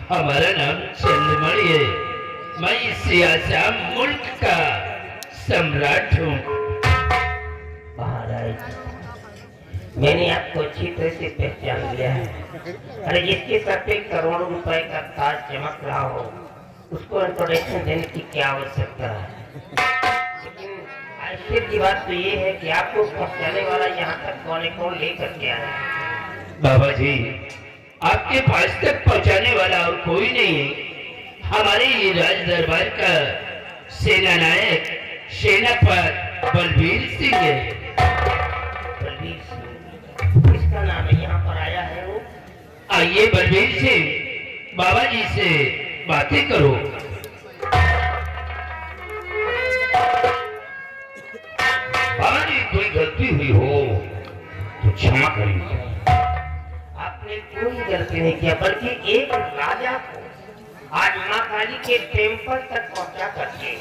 हमारा नाम चंद्रमणि है। मैं इस सियासा मुल्क का सम्राट हूँ। महाराज, मैंने आपको अच्छी तरह से पहचान लिया है। अरे जिसके सर पे करोड़ों रुपए का ताज चमक रहा हो, उसको इंट्रोडक्शन देने की क्या आवश्यकता है। लेकिन आश्चर्य की बात तो ये है कि आपको पहुंचाने वाला यहाँ तक कौन लेकर के आया है। बाबा जी, आपके पास तक पहुंचाने वाला और कोई नहीं है। हमारे ये राज दरबार का सेना नायक सेनापति बलबीर सिंह है। बलबीर सिंह, किसका नाम है यहाँ पर आया है वो? आइए बलबीर सिंह, बाबा जी से बातें करो। बाबा जी, कोई गलती हुई हो तो क्षमा करिए। आपने कोई गलती नहीं किया, बल्कि एक राजा को आज माँ काली के टेम्पल तक पहुंचा करके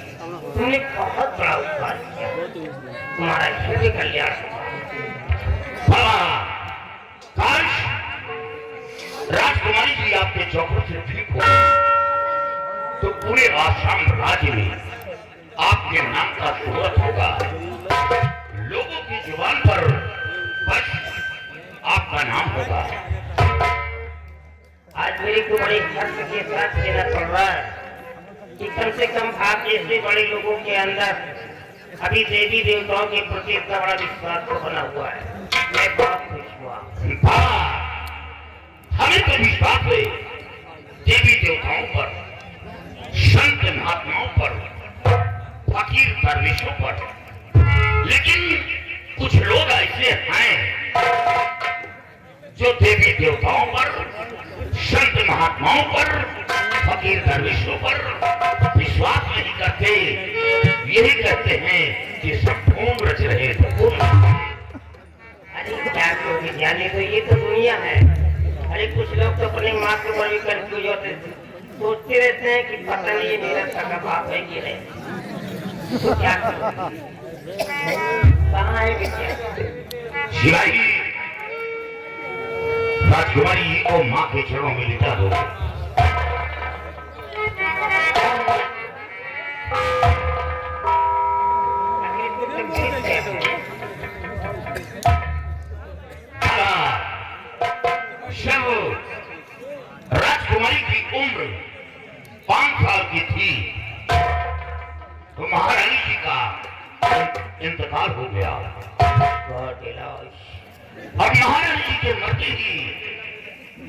तुमने बहुत बड़ा उपकार किया। तुम्हारा हृदय कल्याण बाबा, काश राजकुमारी जी आपके चौकों से ठीक हो तो पूरे आसाम राज्य में आपके नाम का शोहरत होगा। लोगों की जुबान पर बस आपका नाम होगा। आज मेरे को बड़े हर्ष के साथ कहना पड़ रहा है कि कम से कम आप जैसे बड़े लोगों के अंदर अभी देवी देवताओं के प्रति इतना बड़ा विश्वास तो बना हुआ है। मैं बहुत खुश हुआ। हमें तो विश्वास है देवी देवताओं पर, संत महात्माओं पर, फकीर दरवेशों पर, लेकिन कुछ लोग ऐसे हैं जो देवी देवताओं पर, संत महात्माओं पर, फकीर दरवेशों पर विश्वास नहीं करते। यही कहते हैं कि सब ढोंग रच रहे ढोंग। अरे क्या करोगे जाने तो, ये तो दुनिया है। अरे कुछ लोग तो अपने माँ को बड़ी कंफ्यूज होते, सोचते रहते हैं कि पता नहीं ये मेरा सगा बाप है कि नहीं। तो क्या करोगे? कहाँ है विद्या? शिवाजी, राजकुमारी को माँ के चरणों में लिटा दो। राजकुमारी की उम्र 5 साल की थी तो महारानी जी का इंतकाल हो गया। और महारानी जी के मरते ही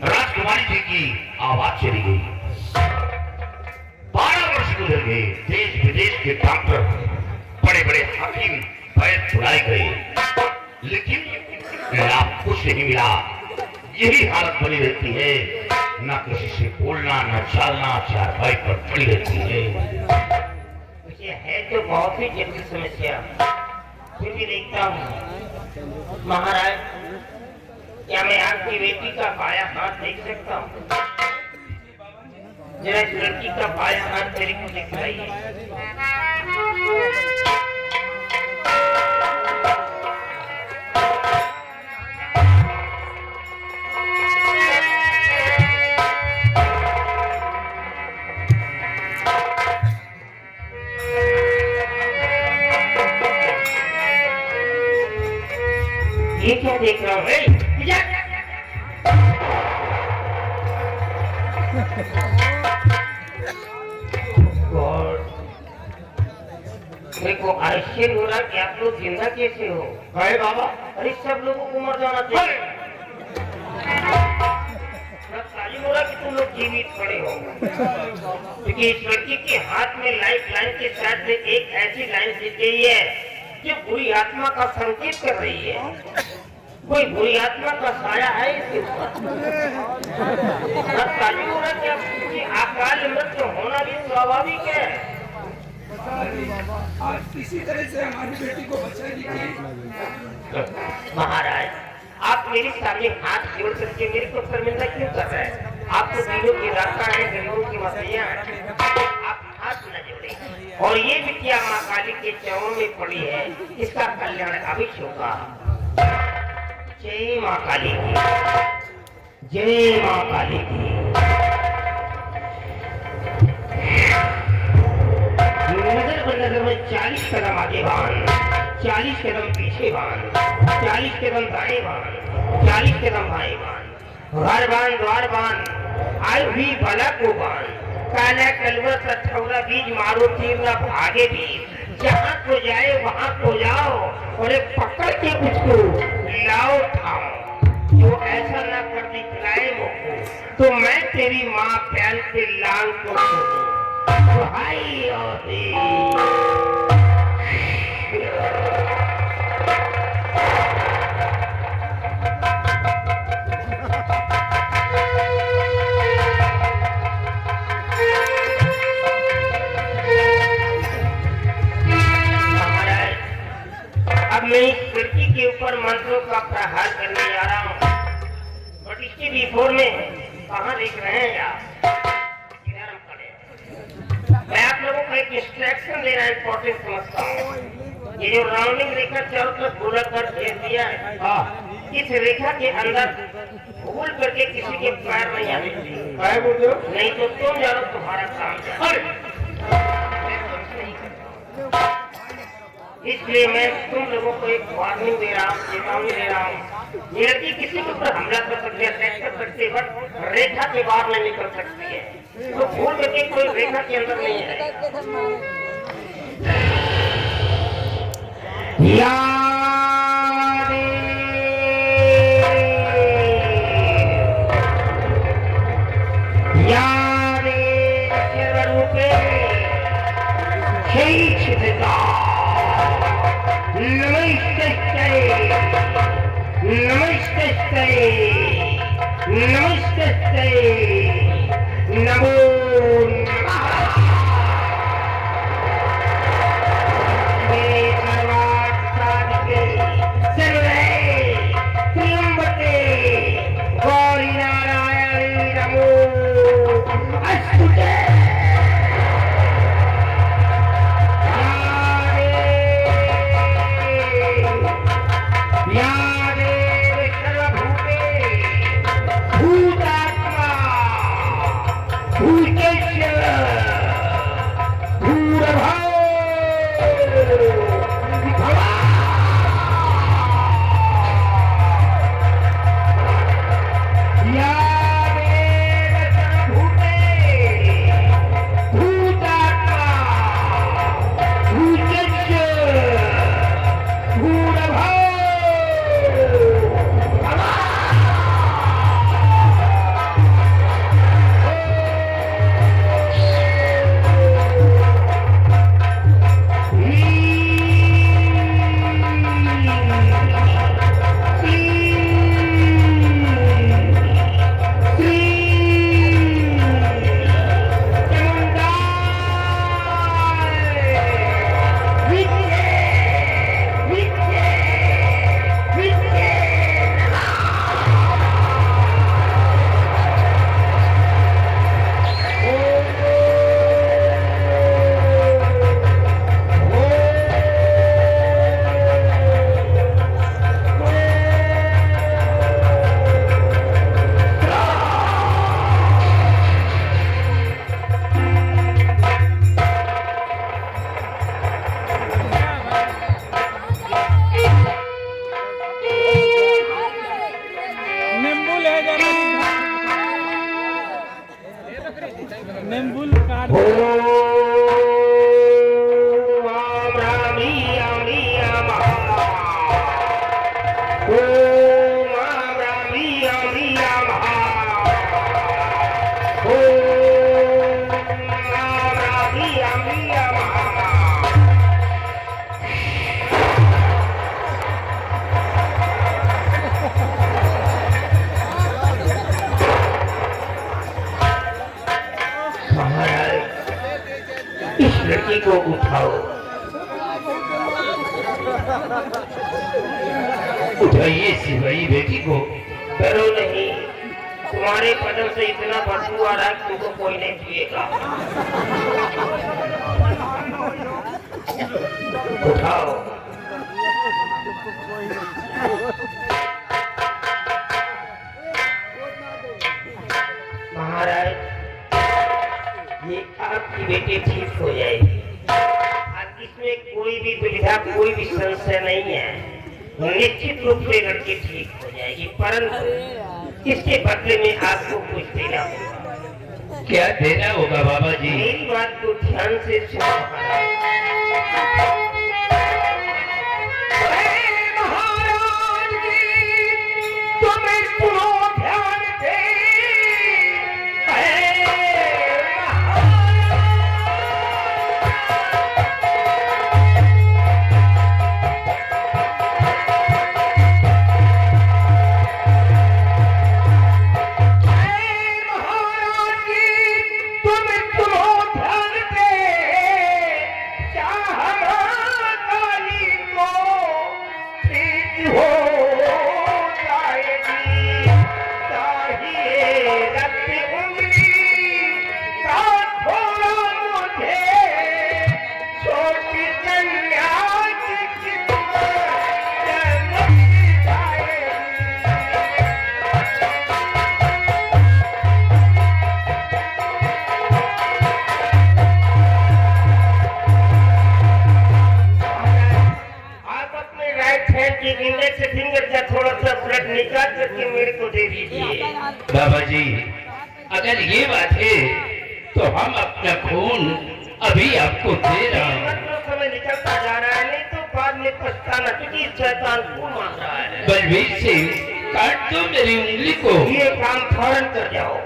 राजकुमारी जी की आवाज चली गई। 12 वर्ष गुजर गए। देश विदेश के डॉक्टर, बड़े बड़े हकीम वैद्य बुलाए गए, लेकिन लाभ कुछ नहीं मिला। यही हालत बनी रहती है, ना किसी से बोलना, ना चलना, चारपाई पर पड़ी रहती है। है तो बहुत ही जटिल समस्या, फिर भी देखता हूँ। महाराज, क्या मैं आपकी बेटी का बायां हाथ देख सकता हूँ? जरा इस लड़की का बायां हाथ मेरे को दिखाइए। ये क्या देख रहा हूँ? मेरे को आश्चर्य हो रहा कि आप लोग जिंदा कैसे हो? अरे बाबा, अरे सब लोगों को मर जाना चाहिए। तालीम हो रहा कि तुम लोग जीवित खड़े हो, क्योंकि इस लड़की के हाथ में लाइफ लाइन के साथ एक ऐसी लाइन दी गई है जो बुरी आत्मा का संकेत कर रही है। कोई बुरी आत्मा का साया है इसके ऊपर। तालीम हो रहा कि अकाल मृत्यु होना भी स्वाभाविक है। आज इसी तरह से हमारी बेटी को बचा लीजिए। महाराज, आप मेरे सामने हाथ जोड़ करके मेरे को शर्मिंदा क्यों कर रहे हैं? आप तो दीनों की रास्ता है, गरीबों की मसैया है। आप हाथ न जोड़े। और ये बिटिया माँ काली के चरणों में पड़ी है, इसका कल्याण अवश्य होगा। जय माँ काली की, जय माँ काली की। 40 कदम आगे बांध, 40 कदम पीछे बांध, 40 कदम दाएं बांध, 40 कदम बाएं बांध, द्वार बांध, आई हुई बला को बांध, काला कलवा सठौरा बीज मारो तीर ना भागे बीज, जहाँ को जाए वहाँ को जाओ और एक पकड़ के उसको लाओ ठाओ, जो ऐसा ना कर दिखलाए मुझको तो मैं तेरी माँ प्याल के लाल को भाई और मैं इस लड़की के ऊपर मंत्रों का प्रहार करने जा रहा हूँ, बट इसके बिफोर में कहाँ देख रहे हैं आप? मैं आप लोगों को एक इंस्ट्रक्शन देना इंपॉर्टेंट समझता हूँ। ये जो राउंडिंग रेखा चारों तरफ गोला कर दिया है, इस रेखा के अंदर भूल करके किसी के पैर नहीं आने चाहिए, नहीं तो तुम जानो तुम्हारा काम। इसलिए मैं तुम लोगों को एक वार्निंग दे रहा हूँ, चेतावनी दे रहा हूँ। ये लड़की किसी के ऊपर हमला कर सकती है, अटैक कर सकती है, बट रेखा के बाहर नहीं निकल सकती है, तो भूल करके कोई रेखा के अंदर नहीं है। नमस्ते नमो लड़की को उठाओ, उठाइए सिपाही बेटी को। डरो नहीं, तुम्हारे बदन से इतना बदबू आ रहा है कि तुमको कोई नहीं छुएगा। उठाओ। महाराज, ये आपकी बेटी ठीक हो जाएगी। अब इसमें कोई भी दुविधा, कोई भी संशय नहीं है, निश्चित रूप से लड़की ठीक हो जाएगी, परंतु इसके बदले में आपको कुछ देना होगा। क्या देना होगा बाबा जी? मेरी बात को ध्यान से सुनो। महाराज जी तुम्हें सुनो ध्यान से। बाबा जी अगर ये बात है तो हम अपना खून अभी आपको दे रहा हूँ। मतलब समय निकलता जा रहा है, नहीं तो बाद में पछताना, क्योंकि शैतान खून मांग रहा है। बलवीर सिंह काट दो मेरी उंगली को। ये काम फौरन कर जाओ।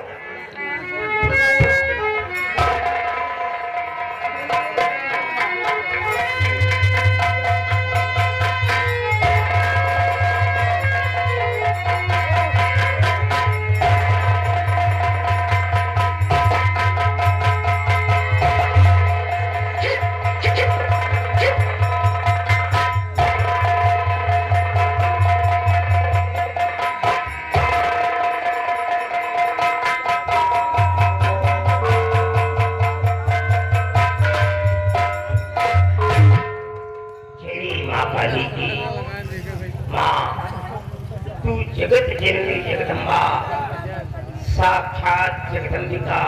जगत जननी जगदम्बा, साक्षात जगदम्बिका,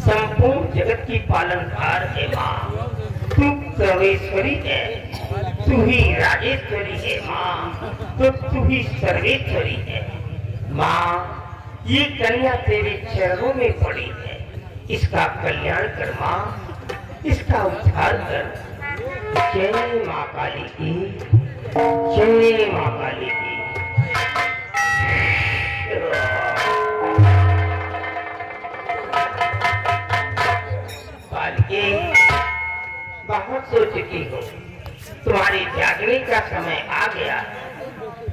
संपूर्ण जगत की पालनहार है माँ। तू सर्वेश्वरी है, तू ही राजेश्वरी है माँ, तो तू ही सर्वेश्वरी है माँ। ये कन्या तेरे चरणों में पड़ी है, इसका कल्याण कर माँ, इसका उद्धार कर। जय माँ काली की, जय माँ काली की। बहुत सो चुकी हो, तुम्हारी जागने का समय आ गया।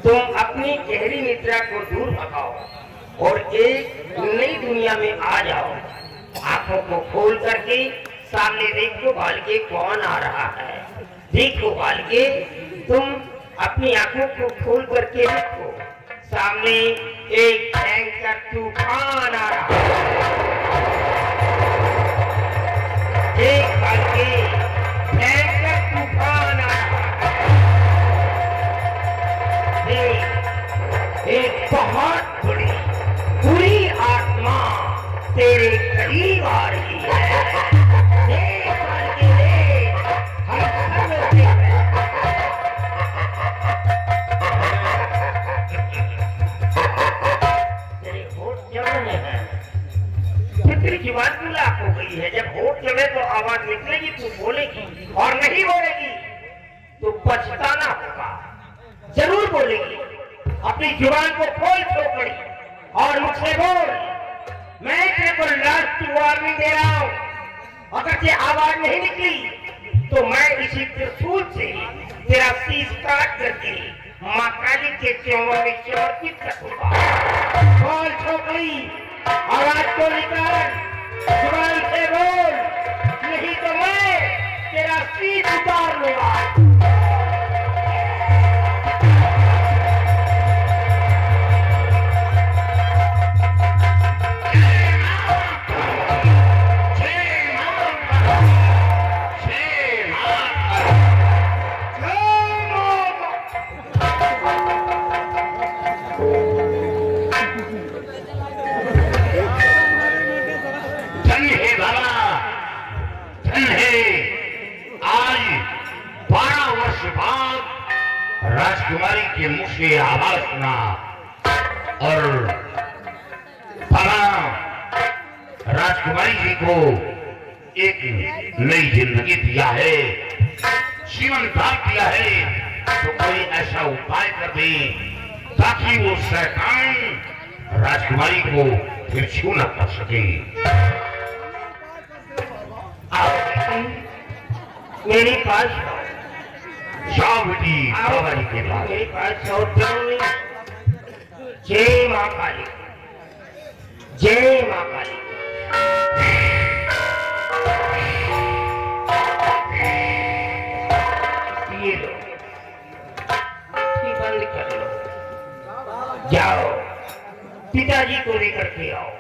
तुम अपनी गहरी निद्रा को दूर भगाओ और एक नई दुनिया में आ जाओ। आंखों को खोल करके सामने देखो बालके कौन आ रहा है। देखो बालके, तुम अपनी आंखों को खोल करके देखो, सामने एक भयंकर तूफान आ रहा है। एक बालके, भयंकर तूफान आ रहा है। एक बहुत बड़ी बुरी आत्मा तेरे करीब आ रही है। देख बालके, देख, हम सब लोग देख रहे हैं। तेरे होठ जल रहे हैं, फिर तेरी जुबान क्यों लाख हो गई है? जब होठ जले तो आवाज निकलेगी, तू बोलेगी, और नहीं बोलेगी तो पछताना होगा। जरूर बोलेगी। अपनी जुबान को खोल छोकड़ी और मुझसे बोल। मैं तेरे को लास्ट वार्निंग दे रहा हूँ। अगर ये आवाज नहीं निकली तो मैं इसी त्रिशूल से तेरा शीश काट करके माँ काली के चरणों में समर्पित करूंगा। बोल छोकरी, आवाज को निकाल, जुबान से बोल, नहीं तो मैं तेरा शीश उतार लूंगा। से आवाज सुना और फला राजकुमारी जी को एक नई जिंदगी दिया है, जीवन दान दिया है, तो कोई ऐसा उपाय कर दे ताकि वो शैतान राजकुमारी को फिर छू न कर सके। मेरे पास जाओ बेटी बाबा जी के पास। मेरे पास नहीं। जय माँ काली, जय माँ काली। ये लो, ये बंद कर लो। जाओ पिताजी को लेकर के आओ।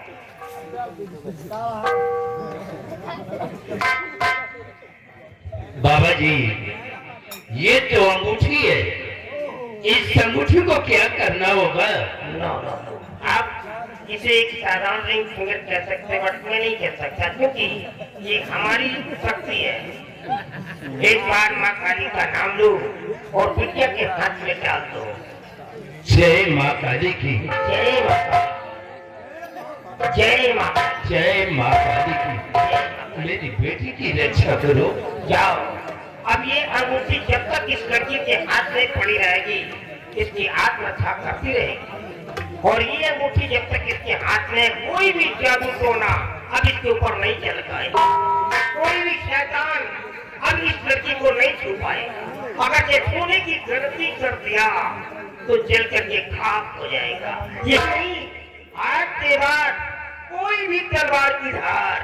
बाबा जी, ये तो अंगूठी है, इस अंगूठी को क्या करना होगा? नो नो, आप इसे एक साधारण रिंग फिंगर कह सकते, बट मैं नहीं कह सकता क्योंकि ये हमारी शक्ति है। एक बार माँ काली का नाम लो और विद्या के हाथ में डाल दो। जय माँ काली की, जय माँ काली, जय माँ काली, जय माँ काली की। मेरी बेटी की रक्षा करो। जाओ। अब ये अंगूठी जब तक इस लड़की के हाथ में पड़ी रहेगी, इसकी आत्मरक्षा करती रहेगी, और ये अंगूठी जब तक इसके हाथ में कोई भी जादू टोना अब इसके ऊपर नहीं चल पाएगा, कोई भी शैतान अब इस लड़की को नहीं छू पाएगा। अगर ये छूने की गलती कर दिया तो जल करके खाक हो जाएगा। ये नहीं, आज के बाद कोई भी तलवार की धार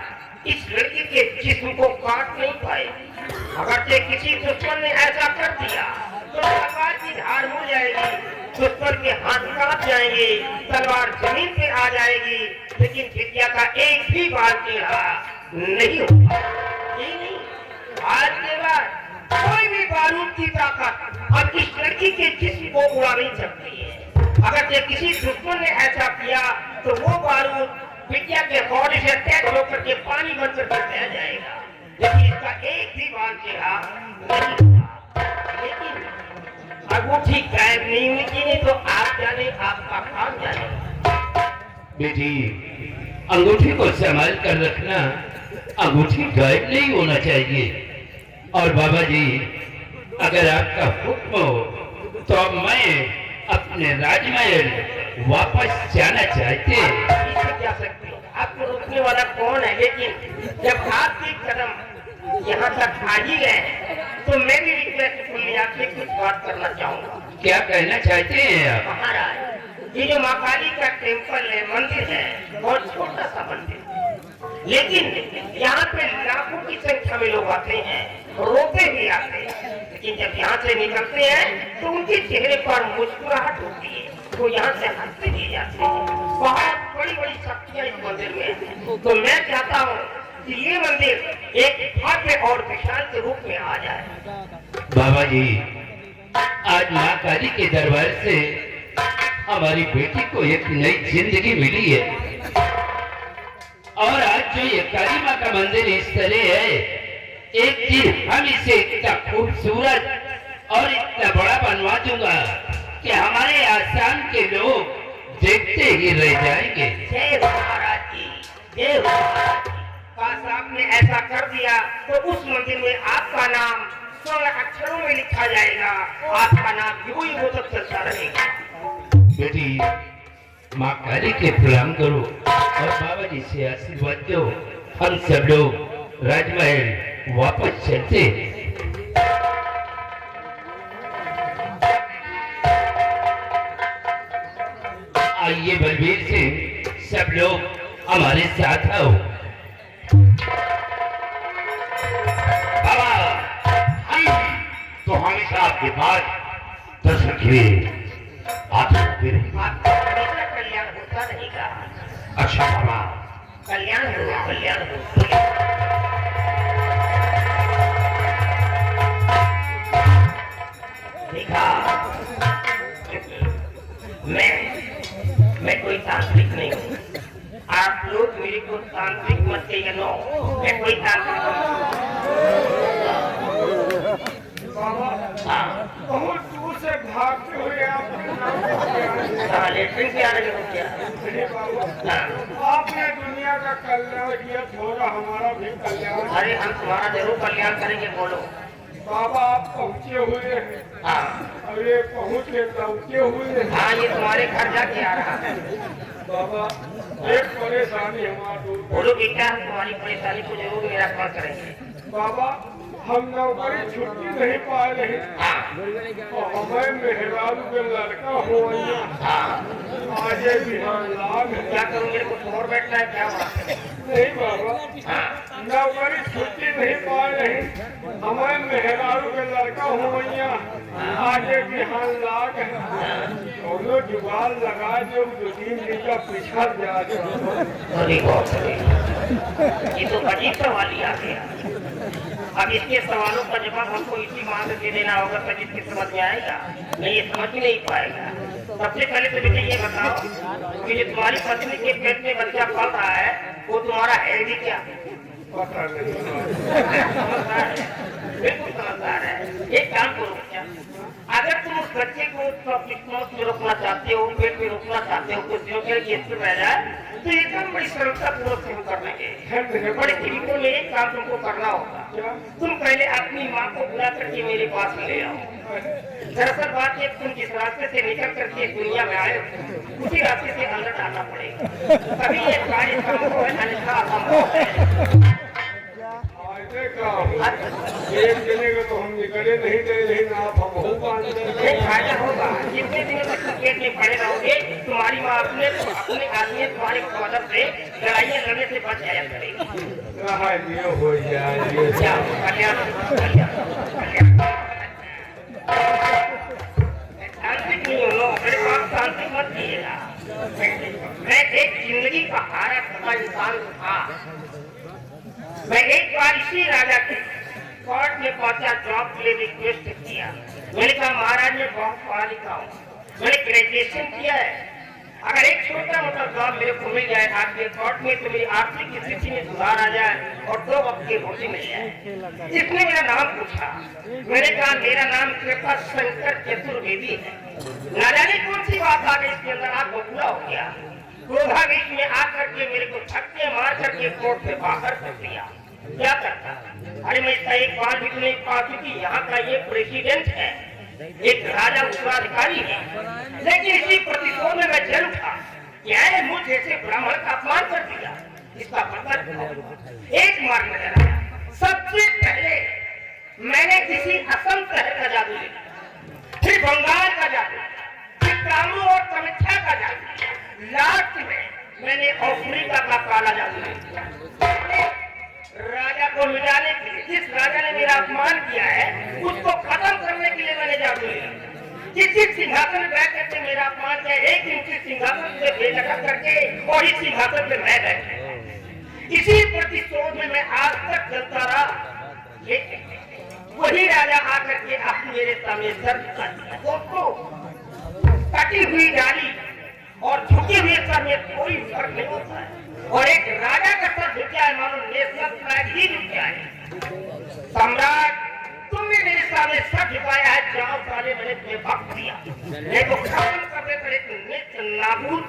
इस लड़की के जिस्म को काट नहीं पाएगी। अगर से किसी दुश्मन ने ऐसा कर दिया तो तलवार की धार हो जाएगी, दुश्मन के हाथ काट जाएंगे, तलवार जमीन पे आ जाएगी, लेकिन विद्या का एक भी बाल टेढ़ा नहीं होगा। ये नहीं, आज के बाद कोई भी बारूद की ताकत अब इस लड़की के जिस्म को उड़ा नहीं सकती है। अगर से किसी दुश्मन ने ऐसा किया तो वो बारूद विद्या के बॉडी से अटैच होकर के पानी बनकर के बह जाएगा, लेकिन इसका एक भी बाल टेढ़ा नहीं होगा। लेकिन अंगूठी गायब नहीं हुई कि नहीं तो आप जाने, आपका काम जाने। बेटी, अंगूठी को संभाल कर रखना, अंगूठी गायब नहीं होना चाहिए। और बाबा जी, अगर आपका हुक्म हो तो मैं अपने राजमहल वापस जाना चाहते हैं। जा सकते हैं, आपको रोकने वाला कौन है? लेकिन जब आपके कदम यहाँ तक आ ही गए तो मैं भी रिक्वेस्ट आपसे कुछ बात करना चाहूँगा। क्या कहना चाहते हैं आप? महाराज, ये जो माँ काली का टेम्पल है, मंदिर है, बहुत छोटा सा मंदिर, लेकिन यहाँ पे लाखों की संख्या में लोग आते हैं, रोते भी आते हैं, लेकिन जब यहाँ से निकलते हैं तो उनके चेहरे पर मुस्कुराहट होती है, वो यहाँ से हंसते भी जाते हैं। बहुत बड़ी बड़ी शक्तियाँ इस मंदिर में है। तो मैं चाहता हूँ कि ये मंदिर एक भव्य और विशाल के रूप में आ जाए। बाबा जी, आज माँ काली के दरबार से हमारी बेटी को एक नई जिंदगी मिली है, और आज जो ये काली माँ का मंदिर इस तरह है, एक दिन हम इसे इतना खूबसूरत और इतना बड़ा बनवा दूंगा कि हमारे आसाम के लोग देखते ही रह जाएंगे। जय महाराज जी, जय महाराज जी। काश आपने ऐसा कर दिया तो उस मंदिर में आपका नाम स्वर्ण अक्षरों में लिखा जाएगा, आपका नाम यूं ही तक चलता रहेगा। बेटी, माँ काली के प्रणाम करो और बाबा जी से आशीर्वाद दो। हम सब लोग राजमहल वापस चलते। आइए बलबीर सिंह, सब लोग हमारे साथ आओ। बाबा, हम तो हमेशा आपके पास दर्शन के लिए आते होते रहे। आपका हमेशा कल्याण होता रहेगा। अच्छा बाबा, कल्याण हो, कल्याण हो। देखा, मैं कोई तांत्रिक नहीं हूँ। आप लोग मेरे को तांत्रिक मत कहिए। नो, मैं कोई तांत्रिक नहीं हूँ। बहुत दूर से भागते हुए आपके नाम को किया। लेटरिन से आ रहे हो क्या? अरे बाबा, आपने दुनिया का कल्याण किया, थोड़ा हमारा भी कल्याण। अरे हम तुम्हारा जरूर कल्याण करेंगे, बोलो। बाबा आप पहुँचे हुए हैं, हाँ और ये पहुँच के लौटे हुए हैं। हाँ, ये तुम्हारे घर जाके आ रहा है। बाबा एक परेशानी हमारा दूर कर। बोलो बेटा, हम तुम्हारी परेशानी को जरूर निराकरण करेंगे। बाबा हम नौकरी छुट्टी नहीं पा रहे, और हमें मेहरारू के लड़का हो आज बिहान लाभ है। क्या करूँ, मेरे को छोड़ बैठना है क्या हुआ? नहीं बाबा, नौकरी छुट्टी नहीं पा रहे, हमें मेहरारू के लड़का हो आज बिहान लाभ है। दोनों जुगाड़ लगा जो 2-3 दिन का पीछा जा अरे बाप रे, ये तो अजीब सवाल ही आ गया। अब इसके सवालों का जवाब हमको इसी मांग से देना होगा, तब इसकी समझ में आएगा, नहीं ये समझ ही नहीं पाएगा। सबसे पहले तो बेटा ये बताओ कि जो तुम्हारी पत्नी के पेट में बच्चा पल रहा है, वो तुम्हारा है भी क्या? पता नहीं। समझदार है, बिल्कुल समझदार है। एक काम करो बच्चा, अगर तुम उस बच्चे को में रोकना चाहते हो, पेट में रोकना चाहते हो, कुछ दिनों के लिए रह जाए, तो एकदम बड़ी सरलता पूर्वक शुरू कर लेंगे। बड़े तरीकों में एक काम तुमको करना होगा। तुम पहले अपनी माँ को बुला करके मेरे पास ले आओ। दरअसल बात ये, तुम जिस रास्ते से निकल करके दुनिया में आए उसी रास्ते से अंदर आना पड़ेगा, तभी ये कार्य संभव है, अन्यथा असंभव है। एक जने को तो हम निकले नहीं दे, लेकिन आप हम फायदा होगा। जितने दिनों तक क्रिकेट में पड़े रहोगे, तुम्हारी माँ अपने आदमी तुम्हारी मदद से लड़ाइयाँ लड़ने से बच जाया करेगी। हो जाए क्या कल्याण शांति नहीं हो, मेरे पास शांति मत दिएगा। मैं एक जिंदगी का हारा थका इंसान था। मैं एक बार इसी राजा के कोर्ट में पहुंचा, जॉब के लिए रिक्वेस्ट किया। मैंने कहा महाराज मैं बहुत पढ़ा लिखा हूँ, मैंने ग्रेजुएशन किया है, अगर एक छोटा मोटा जॉब मेरे को मिल जाए आपके कोर्ट में तो मेरी आर्थिक स्थिति में सुधार आ जाए और 2 वक्त की रोटी मिल जाए। इसने मेरा नाम पूछा, मैंने कहा मेरा नाम कृपा शंकर चतुर्वेदी है। ना जाने कौन सी बात आ गई इसके अंदर, आप पूरा हो गया। क्रोधावेश में आकर के मेरे को धक्के मार करके कोर्ट से बाहर कर दिया। क्या करता? अरे मैं इसका एक बार भी नहीं पाती कि यहाँ का ये प्रेसिडेंट है, एक राजा उत्तराधिकारी है, लेकिन इसी प्रतिशोध में मैं जल उठा। क्या है, मुझ जैसे ब्राह्मण का अपमान कर दिया, इसका पता एक मार्ग नजर आया। सबसे पहले मैंने किसी असम शहर का जादू लिया, फिर बंगाल का जादू, फिर कामरू और कामाख्या का जादू, लास्ट में मैंने अफ्रीका का काला जादू लिया। राजा को मिटाने के लिए, जिस राजा ने मेरा अपमान किया है उसको खत्म करने के लिए मैंने जादू लिया। जिस सिंहासन में बैठ करके मेरा अपमान किया, एक दिन के सिंहासन से बेदखल करके और इस सिंहासन पे मैं बैठा। इसी प्रतिशोध में मैं आज तक चलता रहा, लेकिन वही राजा आकर के आप मेरे सामने सर झुका दिया। दोस्तों, कटी हुई डाली और झुके हुए सर में कोई फर्क नहीं होता है, और एक राजा का सर झुका है मानो नेशनल फ्लैग ही झुका है। सम्राट, तुमने मेरे सामने सर झुकाया है, जाओ साले मैंने तुम्हें वक्त दिया, नहीं तो खत्म करने पड़े, तुम्हें नाबूद